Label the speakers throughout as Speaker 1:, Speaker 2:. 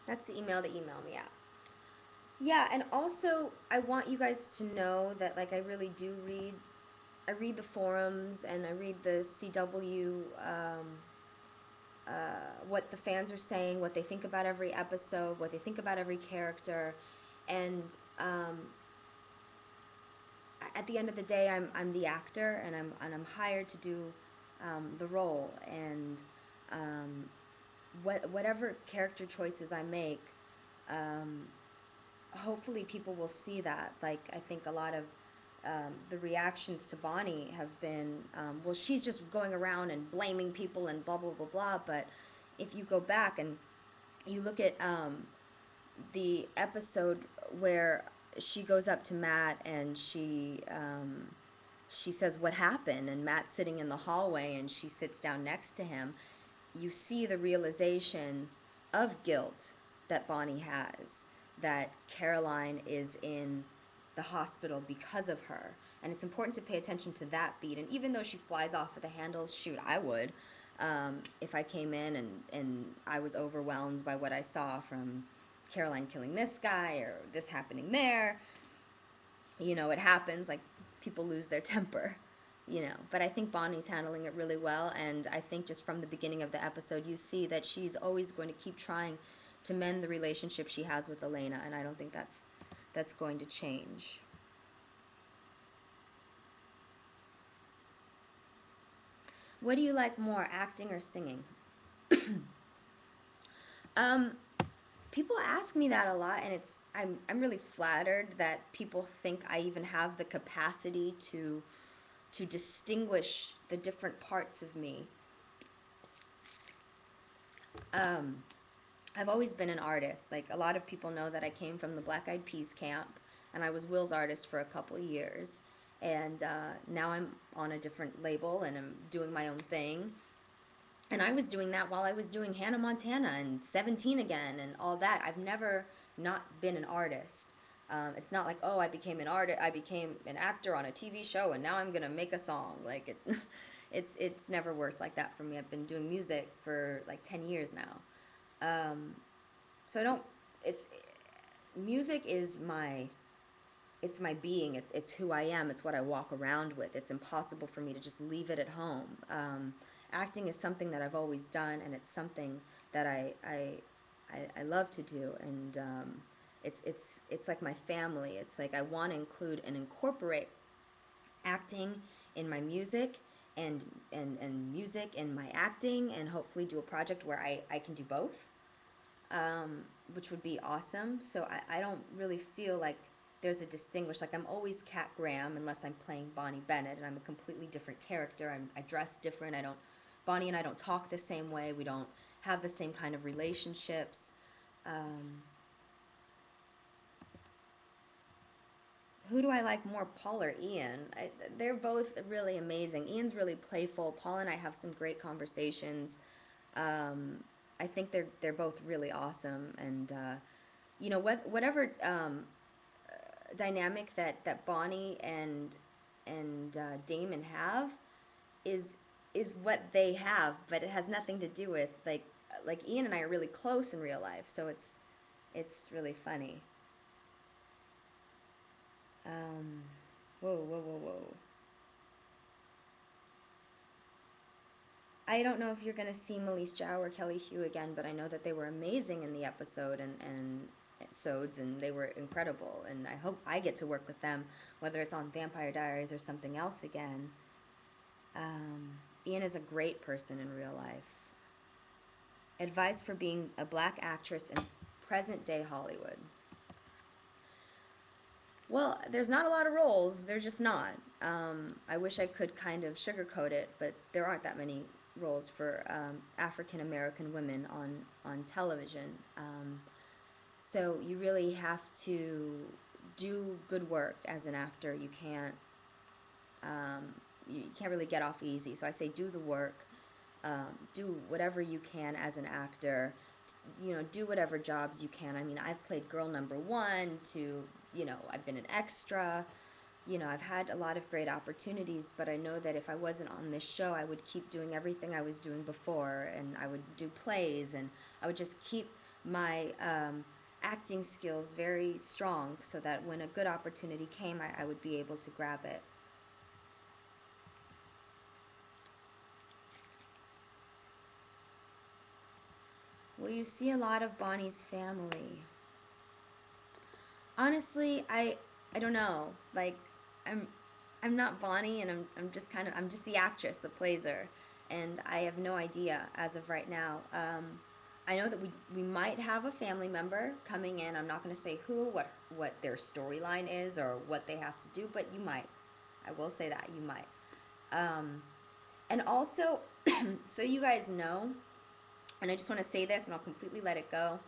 Speaker 1: That's the email to email me at. Yeah, and also I want you guys to know that like I really do read. I read the forums and I read the CW, what the fans are saying, what they think about every episode, what they think about every character, and um, at the end of the day, I'm the actor and I'm hired to do the role, and um, whatever character choices I make, um, hopefully people will see that. Like I think a lot of the reactions to Bonnie have been, well, she's just going around and blaming people and blah blah blah blah. But if you go back and you look at the episode where she goes up to Matt and she says what happened, and Matt's sitting in the hallway and she sits down next to him, you see the realization of guilt that Bonnie has, that Caroline is in the hospital because of her. And it's important to pay attention to that beat. And even though she flies off of the handles, shoot, I would. If I came in and I was overwhelmed by what I saw from Caroline killing this guy or this happening there, it happens. Like, people lose their temper. But I think Bonnie's handling it really well, and I think just from the beginning of the episode, you see that she's always going to keep trying to mend the relationship she has with Elena, and I don't think that's going to change. What do you like more, acting or singing? Um, People ask me that a lot, and I'm really flattered that people think I even have the capacity to distinguish the different parts of me. Um, I've always been an artist. Like, a lot of people know that I came from the Black Eyed Peas camp, and I was Will's artist for a couple of years. And now I'm on a different label, and I'm doing my own thing. And I was doing that while I was doing Hannah Montana and 17 again and all that. I've never not been an artist. It's not like, oh, I became an artist, I became an actor on a TV show, and now I'm gonna make a song. Like it, it's never worked like that for me. I've been doing music for like 10 years now. Um, so I don't. It's music is my being. It's who I am. It's what I walk around with. It's impossible for me to just leave it at home. Acting is something that I've always done, and it's something that I love to do, and it's like my family. It's like I want to include and incorporate acting in my music, and music in my acting, and hopefully do a project where I can do both, which would be awesome. So I don't really feel like there's a distinguish, like I'm always Kat Graham unless I'm playing Bonnie Bennett, and I'm a completely different character. I dress different. I don't Bonnie and I don't talk the same way. We don't have the same kind of relationships. Um, who do I like more, Paul or Ian? They're both really amazing. Ian's really playful. Paul and I have some great conversations. Um, I think they're both really awesome, and whatever dynamic that Bonnie and Damon have is is what they have, but it has nothing to do with like Ian and I are really close in real life, so it's really funny. Um, whoa, whoa, whoa, whoa. I don't know if you're gonna see Melise Jow or Kelly Hugh again, but I know that they were amazing in the episode and episodes, and they were incredible. And I hope I get to work with them, whether it's on Vampire Diaries or something else again. Ian is a great person in real life. Advice for being a black actress in present day Hollywood. Well, there's not a lot of roles. There's just not. I wish I could kind of sugarcoat it, but there aren't that many roles for African American women on television. So you really have to do good work as an actor. Um, you can't really get off easy. So I say do the work, do whatever you can as an actor. Do whatever jobs you can. I mean, I've played girl number one to, I've been an extra. I've had a lot of great opportunities, but I know that if I wasn't on this show, I would keep doing everything I was doing before, and I would do plays, and I would just keep my acting skills very strong so that when a good opportunity came, I would be able to grab it. Will you see a lot of Bonnie's family? Honestly, I don't know. Like, I'm I'm not Bonnie, and I'm just the actress that plays her, and I have no idea as of right now. I know that we might have a family member coming in. I'm not going to say who, what their storyline is, or what they have to do, but you might. I will say that you might. Um, and also, so you guys know, and I just want to say this, and I'll completely let it go.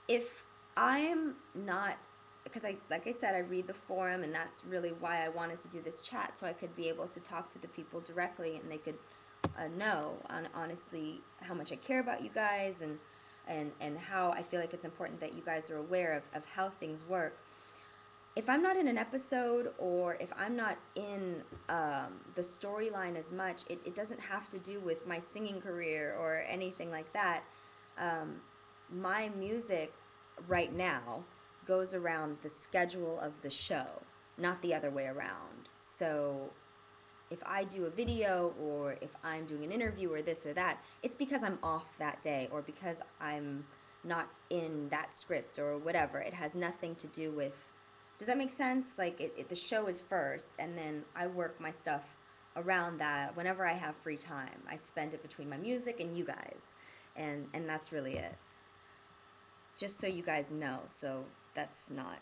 Speaker 1: If I'm not, because like I said, I read the forum, and that's really why I wanted to do this chat, so I could be able to talk to the people directly, and they could know honestly how much I care about you guys, and how I feel like it's important that you guys are aware of how things work. If I'm not in an episode, or if I'm not in the storyline as much, it doesn't have to do with my singing career or anything like that. Um, my music right now goes around the schedule of the show, not the other way around. So if I do a video, or if I'm doing an interview or this or that, it's because I'm off that day, or because I'm not in that script or whatever. It has nothing to do with, does that make sense? Like, the show is first, and then I work my stuff around that. Whenever I have free time, I spend it between my music and you guys, and that's really it. Just so you guys know, so that's not